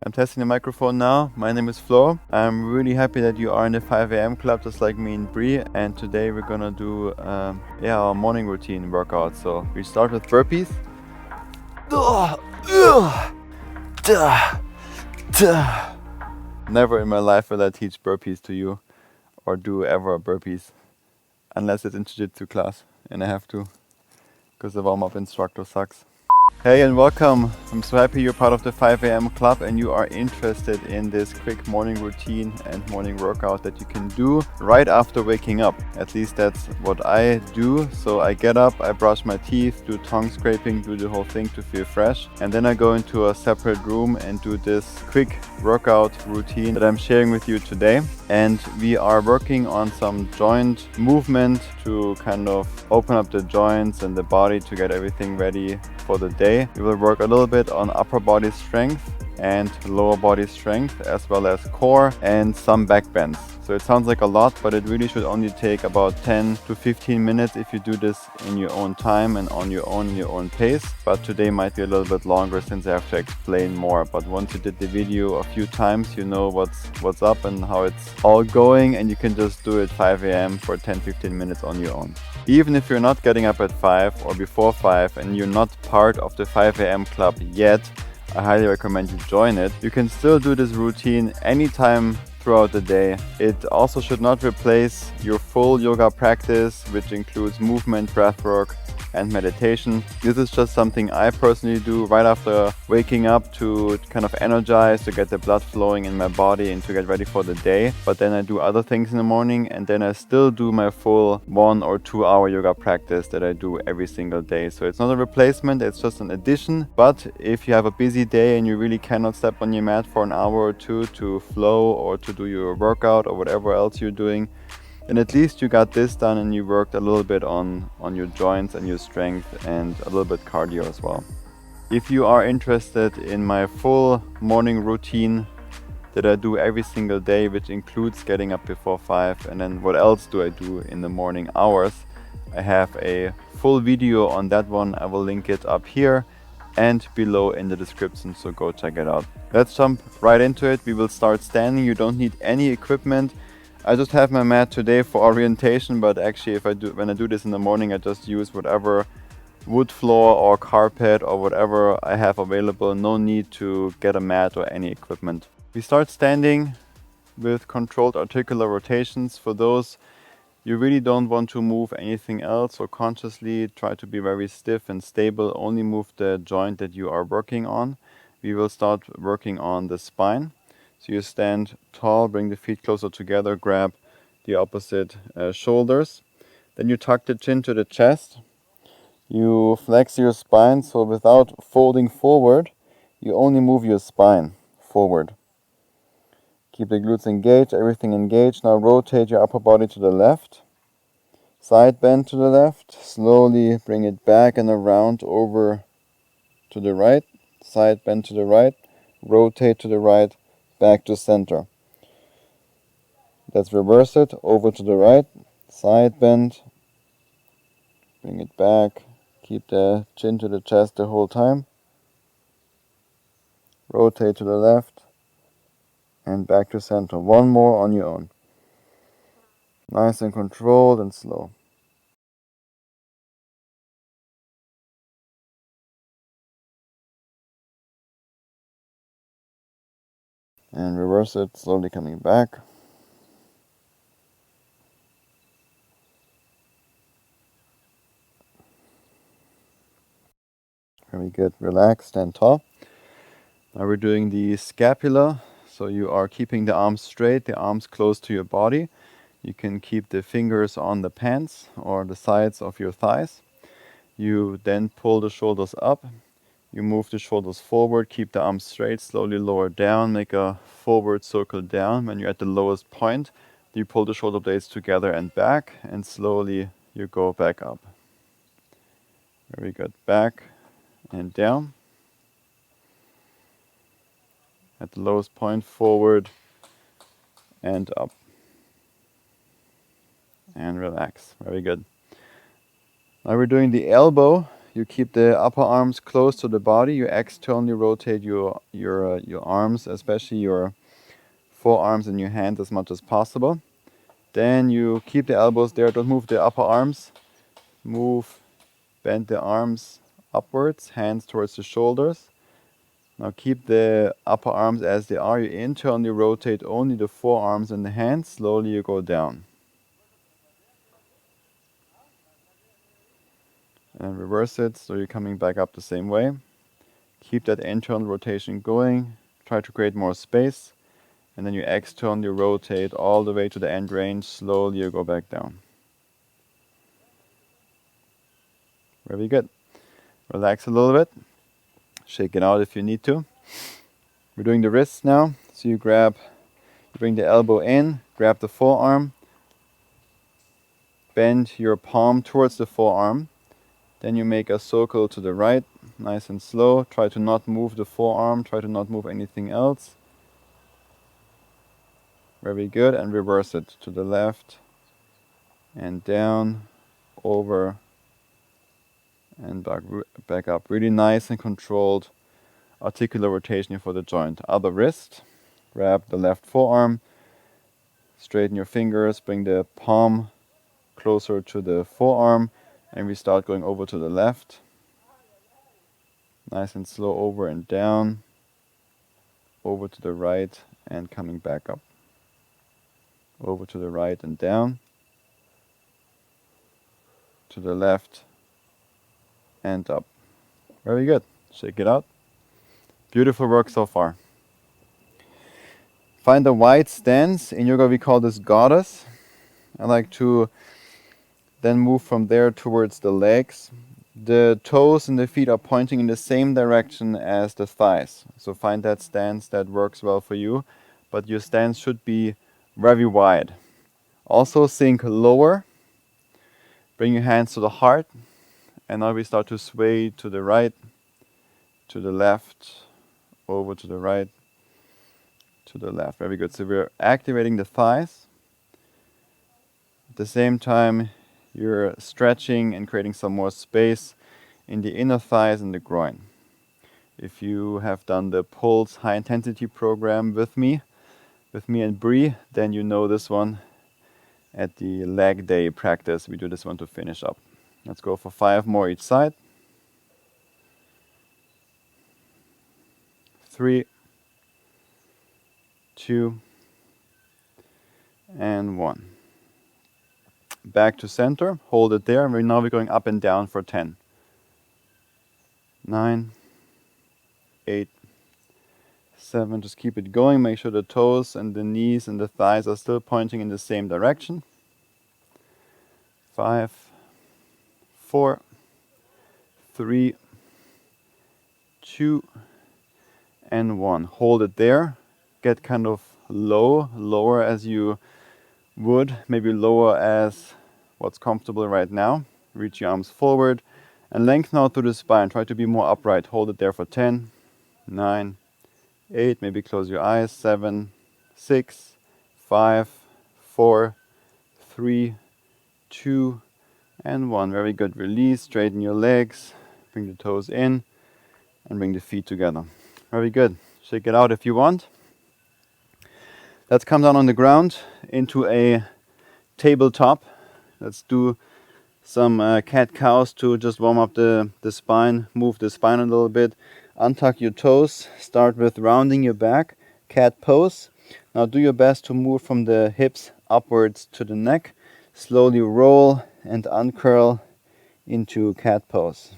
I'm testing the microphone now. My name is Flo. I'm really happy that you are in the 5 a.m. club just like me and Bree. And today we're gonna do our morning routine workout. So we start with burpees. Never in my life will I teach burpees to you or do ever burpees unless it's in jiu-jitsu class and I have to because the warm-up instructor sucks. Hey and welcome. I'm so happy you're part of the 5 a.m. club and you are interested in this quick morning routine and morning workout that you can do right after waking up. At least that's what I do. So I get up, I brush my teeth, do tongue scraping, do the whole thing to feel fresh. And then I go into a separate room and do this quick workout routine that I'm sharing with you today. And we are working on some joint movement to kind of open up the joints and the body to get everything ready for the day. We will work a little bit on upper body strength and lower body strength, as well as core and some back bends. So it sounds like a lot, but it really should only take about 10 to 15 minutes if you do this in your own time and on your own pace. But today might be a little bit longer since I have to explain more. But once you did the video a few times, you know what's up and how it's all going, and you can just do it 5 a.m. for 10-15 minutes on your own. Even if you're not getting up at 5 or before 5 and you're not part of the 5 a.m. club yet, I highly recommend you join it. You can still do this routine anytime throughout the day. It also should not replace your full yoga practice, which includes movement, breathwork, and meditation. This is just something I personally do right after waking up to kind of energize, to get the blood flowing in my body and to get ready for the day. But then I do other things in the morning, and then I still do my full 1 or 2 hour yoga practice that I do every single day. So it's not a replacement, it's just an addition. But if you have a busy day and you really cannot step on your mat for an hour or two to flow or to do your workout or whatever else you're doing, and at least you got this done and you worked a little bit on your joints and your strength and a little bit cardio as well. If you are interested in my full morning routine that I do every single day, which includes getting up before 5, and then what else do I do in the morning hours, I have a full video on that one. I will link it up here and below in the description, so go check it out. Let's jump right into it. We will start standing. You don't need any equipment. I just have my mat today for orientation, but actually when I do this in the morning, I just use whatever wood floor or carpet or whatever I have available. No need to get a mat or any equipment. We start standing with controlled articular rotations. For those you really don't want to move anything else, or consciously try to be very stiff and stable, only move the joint that you are working on. We will start working on the spine. So you stand tall, bring the feet closer together, grab the opposite shoulders. Then you tuck the chin to the chest. You flex your spine, so without folding forward, you only move your spine forward. Keep the glutes engaged, everything engaged. Now rotate your upper body to the left. Side bend to the left. Slowly bring it back and around over to the right. Side bend to the right. Rotate to the right. Back to center. Let's reverse it, over to the right, side bend, bring it back, keep the chin to the chest the whole time, rotate to the left, and back to center. One more on your own. Nice and controlled and slow. And reverse it, slowly coming back. Very good. Relax, stand tall. Now we're doing the scapula. So you are keeping the arms straight, the arms close to your body. You can keep the fingers on the pants or the sides of your thighs. You then pull the shoulders up. You move the shoulders forward, keep the arms straight, slowly lower down, make a forward circle down. When you're at the lowest point, you pull the shoulder blades together and back, and slowly you go back up. Very good. Back and down. At the lowest point, forward and up. And relax. Very good. Now we're doing the elbow. you keep the upper arms close to the body. You externally rotate your arms, especially your forearms and your hands as much as possible. Then you keep the elbows there. Don't move the upper arms. Bend the arms upwards, hands towards the shoulders. Now keep the upper arms as they are. You internally rotate only the forearms and the hands. Slowly you go down. And reverse it, so you're coming back up the same way. Keep that internal rotation going. Try to create more space. And then you externally rotate all the way to the end range. Slowly you go back down. Very good. Relax a little bit. Shake it out if you need to. We're doing the wrists now. So you bring the elbow in, grab the forearm, bend your palm towards the forearm. Then you make a circle to the right, nice and slow. Try to not move the forearm, try to not move anything else. Very good, and reverse it to the left and down, over and back up. Really nice and controlled articular rotation for the joint. Other wrist, grab the left forearm, straighten your fingers, bring the palm closer to the forearm, and we start going over to the left. Nice and slow, over and down, over to the right and coming back up. Over to the right and down, to the left and up. Very good. Shake it out. Beautiful work so far. Find a wide stance. In yoga we call this goddess. I like to then move from there towards the legs. The toes and the feet are pointing in the same direction as the thighs. So find that stance that works well for you. But your stance should be very wide. Also sink lower. Bring your hands to the heart. And now we start to sway to the right, to the left, over to the right, to the left. Very good. So we're activating the thighs. At the same time, you're stretching and creating some more space in the inner thighs and the groin. If you have done the Pulse High Intensity program with me and Bree, then you know this one. At the leg day practice, we do this one to finish up. Let's go for 5 more each side. 3, 2, and 1. Back to center, hold it there, and now we're going up and down for 10. 9, 8, 7, just keep it going, make sure the toes and the knees and the thighs are still pointing in the same direction. 5, 4, 3, 2, and 1. Hold it there, get kind of lower as you would, maybe lower as what's comfortable right now. Reach your arms forward and lengthen out through the spine. Try to be more upright. Hold it there for 10, 9, 8, maybe close your eyes. 7, 6, 5, 4, 3, 2, and 1. Very good. Release, straighten your legs, bring the toes in, and bring the feet together. Very good. Shake it out if you want. Let's come down on the ground into a tabletop. Let's do some cat-cows to just warm up the spine, move the spine a little bit. Untuck your toes, start with rounding your back, cat pose. Now do your best to move from the hips upwards to the neck. Slowly roll and uncurl into cat pose.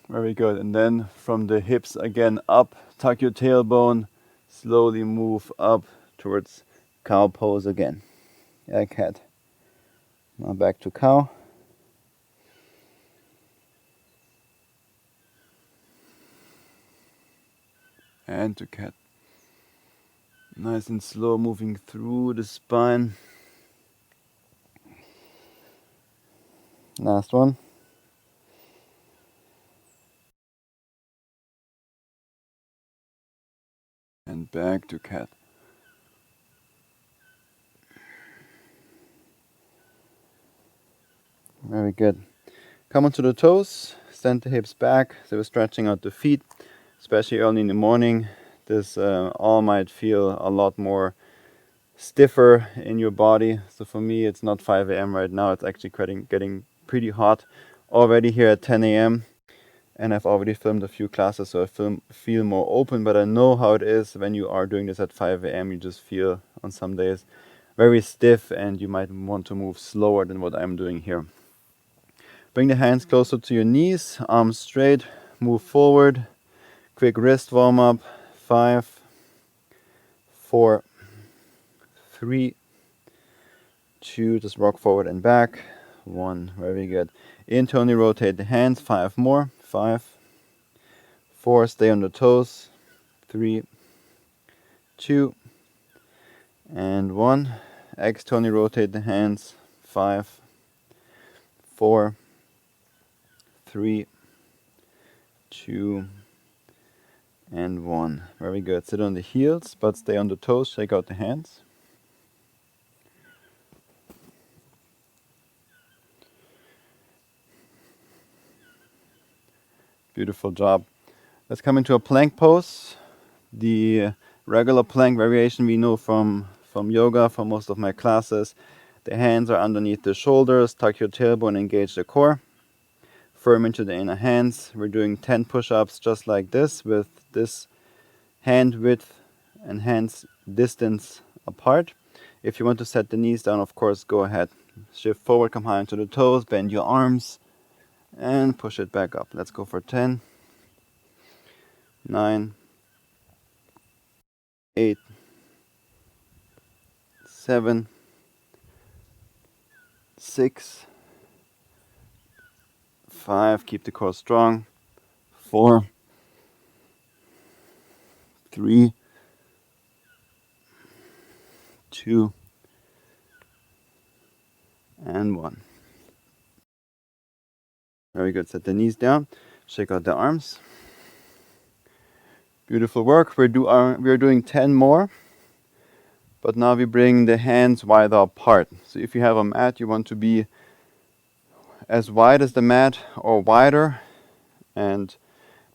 Very good. And then from the hips again up, tuck your tailbone, slowly move up towards cow pose again. Yeah, cat. Now back to cow. And to cat. Nice and slow, moving through the spine. Last one. And back to cat. Very good. Come onto the toes, send the hips back, so we're stretching out the feet, especially early in the morning. This all might feel a lot more stiffer in your body. So for me, it's not 5 a.m. right now, it's actually getting pretty hot already here at 10 a.m. And I've already filmed a few classes, so I feel more open, but I know how it is when you are doing this at 5 a.m. You just feel on some days very stiff and you might want to move slower than what I'm doing here. Bring the hands closer to your knees, arms straight, move forward. Quick wrist warm up. 5, 4, 3, 2, just rock forward and back. 1, very good. Internally rotate the hands, 5 more. 5, 4, stay on the toes. 3, 2, and 1. Externally rotate the hands, 5, 4, 3, 2, and 1. Very good. Sit on the heels, but stay on the toes. Shake out the hands. Beautiful job. Let's come into a plank pose. The regular plank variation we know from yoga, from most of my classes. The hands are underneath the shoulders. Tuck your tailbone, engage the core. Firm into the inner hands. We're doing 10 push-ups just like this, with this hand width and hands distance apart. If you want to set the knees down, of course, go ahead. Shift forward, come high into the toes, bend your arms, and push it back up. Let's go for 10, 9, 8, 7, 6, 5, keep the core strong, 4, 3, 2, and 1. Very good. Set the knees down, shake out the arms. Beautiful work. We're doing 10 more, but now we bring the hands wider apart. So if you have a mat, you want to be as wide as the mat or wider, and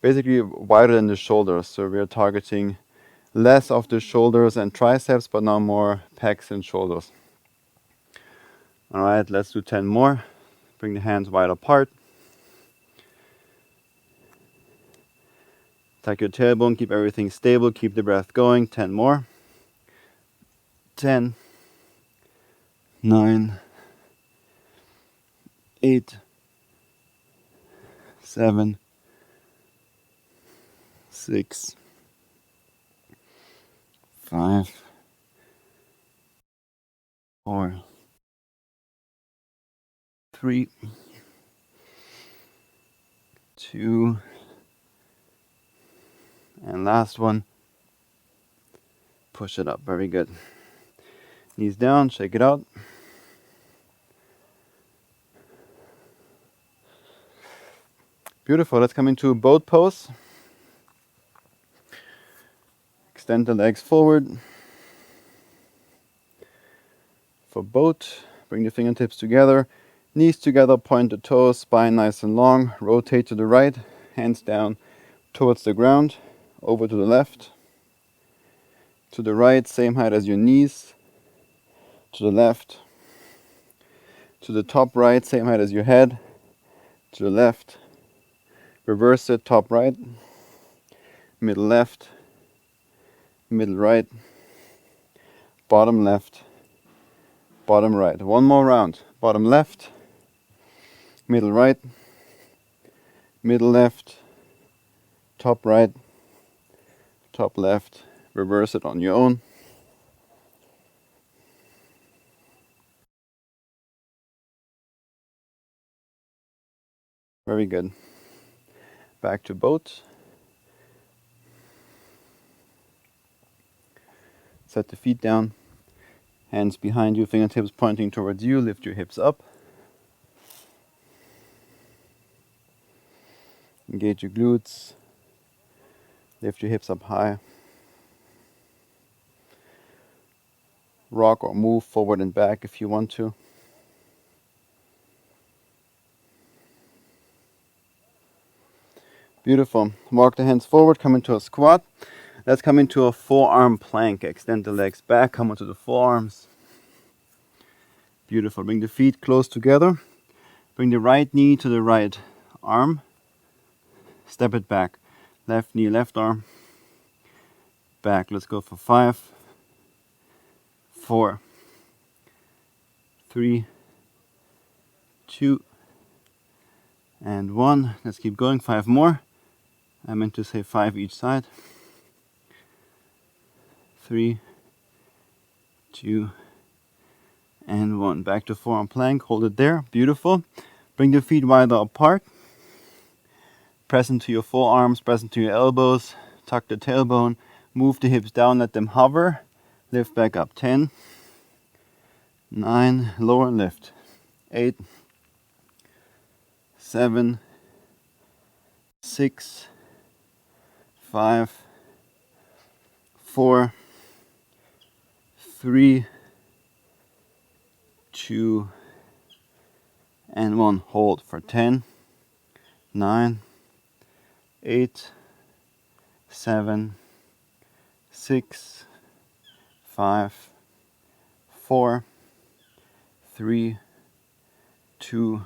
basically wider than the shoulders. So we're targeting less of the shoulders and triceps, but now more pecs and shoulders. All right, let's do 10 more. Bring the hands wide apart. Tuck your tailbone, keep everything stable, keep the breath going. 10 more. 10, 9, 8, 7, 6, 5, 4, 3, 2, and last one. Push it up. Very good. Knees down, shake it out. Beautiful. Let's come into a boat pose. Extend the legs forward. For boat, bring the fingertips together, knees together, point the toes, spine nice and long, rotate to the right, hands down towards the ground, over to the left, to the right, same height as your knees, to the left, to the top right, same height as your head, to the left, reverse it, top right, middle left, middle right, bottom left, bottom right. One more round. Bottom left, middle right, middle left, top right, top left. Reverse it on your own. Very good. Back to boat. Set the feet down. Hands behind you, fingertips pointing towards you. Lift your hips up. Engage your glutes. Lift your hips up high. Rock or move forward and back if you want to. Beautiful. Walk the hands forward, come into a squat. Let's come into a forearm plank. Extend the legs back, come onto the forearms. Beautiful. Bring the feet close together. Bring the right knee to the right arm. Step it back. Left knee, left arm. Back. Let's go for 5, 4, 3, 2, and 1. Let's keep going. 5 more. I meant to say 5 each side. 3, 2, and 1. Back to forearm plank. Hold it there. Beautiful. Bring the feet wider apart. Press into your forearms, press into your elbows. Tuck the tailbone. Move the hips down, let them hover. Lift back up. 10, 9, lower and lift. 8, 7, 6, 5, 4, 3, 2, and 1. Hold for 10, 9, 8, 7, 6, 5, 4, 3, 2,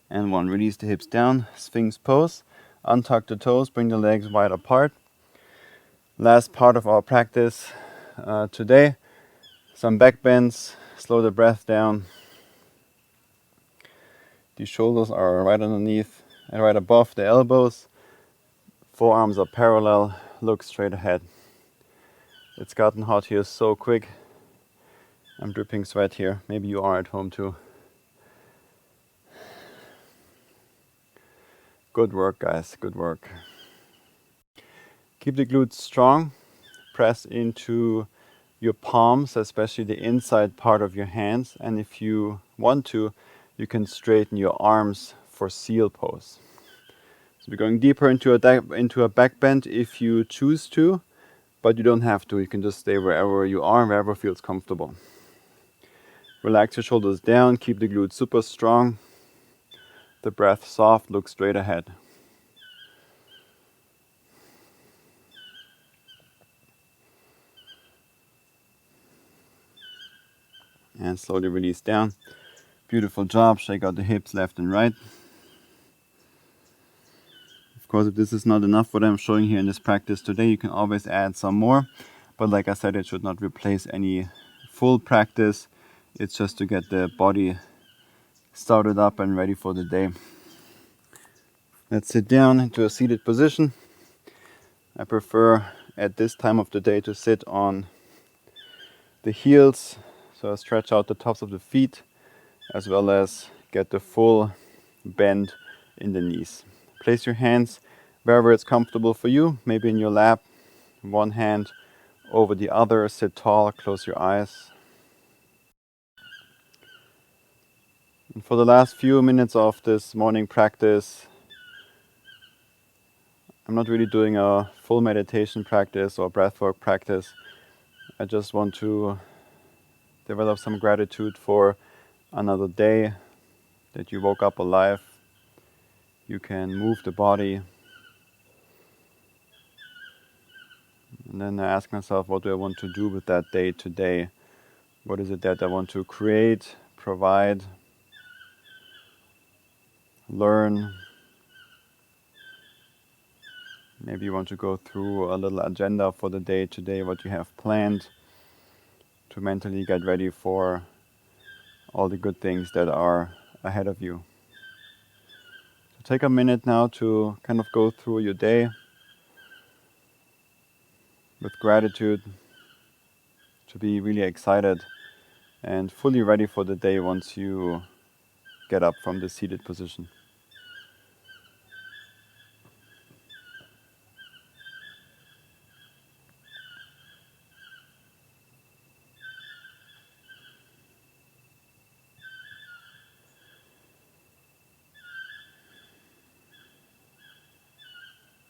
and 1. Release the hips down, Sphinx pose. Untuck the toes, bring the legs wide apart. Last part of our practice today. Some back bends, slow the breath down. The shoulders are right underneath and right above the elbows. Forearms are parallel, look straight ahead. It's gotten hot here so quick. I'm dripping sweat here. Maybe you are at home too. Good work, guys, good work. Keep the glutes strong. Press into your palms, especially the inside part of your hands. And if you want to, you can straighten your arms for seal pose. So we're going deeper into a back bend if you choose to, but you don't have to. You can just stay wherever you are, wherever feels comfortable. Relax your shoulders down, keep the glutes super strong. The breath soft, look straight ahead. And slowly release down. Beautiful job. Shake out the hips left and right. Of course, if this is not enough what I'm showing here in this practice today, you can always add some more. But like I said, it should not replace any full practice. It's just to get the body started up and ready for the day. Let's sit down into a seated position. I prefer at this time of the day to sit on the heels. So I stretch out the tops of the feet as well as get the full bend in the knees. Place your hands wherever it's comfortable for you, maybe in your lap, one hand over the other, sit tall, close your eyes. And for the last few minutes of this morning practice, I'm not really doing a full meditation practice or breathwork practice. I just want to develop some gratitude for another day, that you woke up alive. You can move the body. And then I ask myself, what do I want to do with that day today? What is it that I want to create, provide, learn? Maybe you want to go through a little agenda for the day today, what you have planned to mentally get ready for all the good things that are ahead of you. So take a minute now to kind of go through your day with gratitude, to be really excited and fully ready for the day once you get up from the seated position.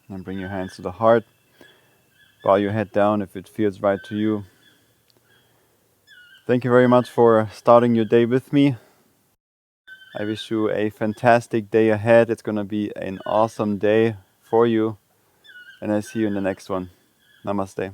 And bring your hands to the heart. Bow your head down if it feels right to you. Thank you very much for starting your day with me. I wish you a fantastic day ahead. It's going to be an awesome day for you, and I see you in the next one. Namaste.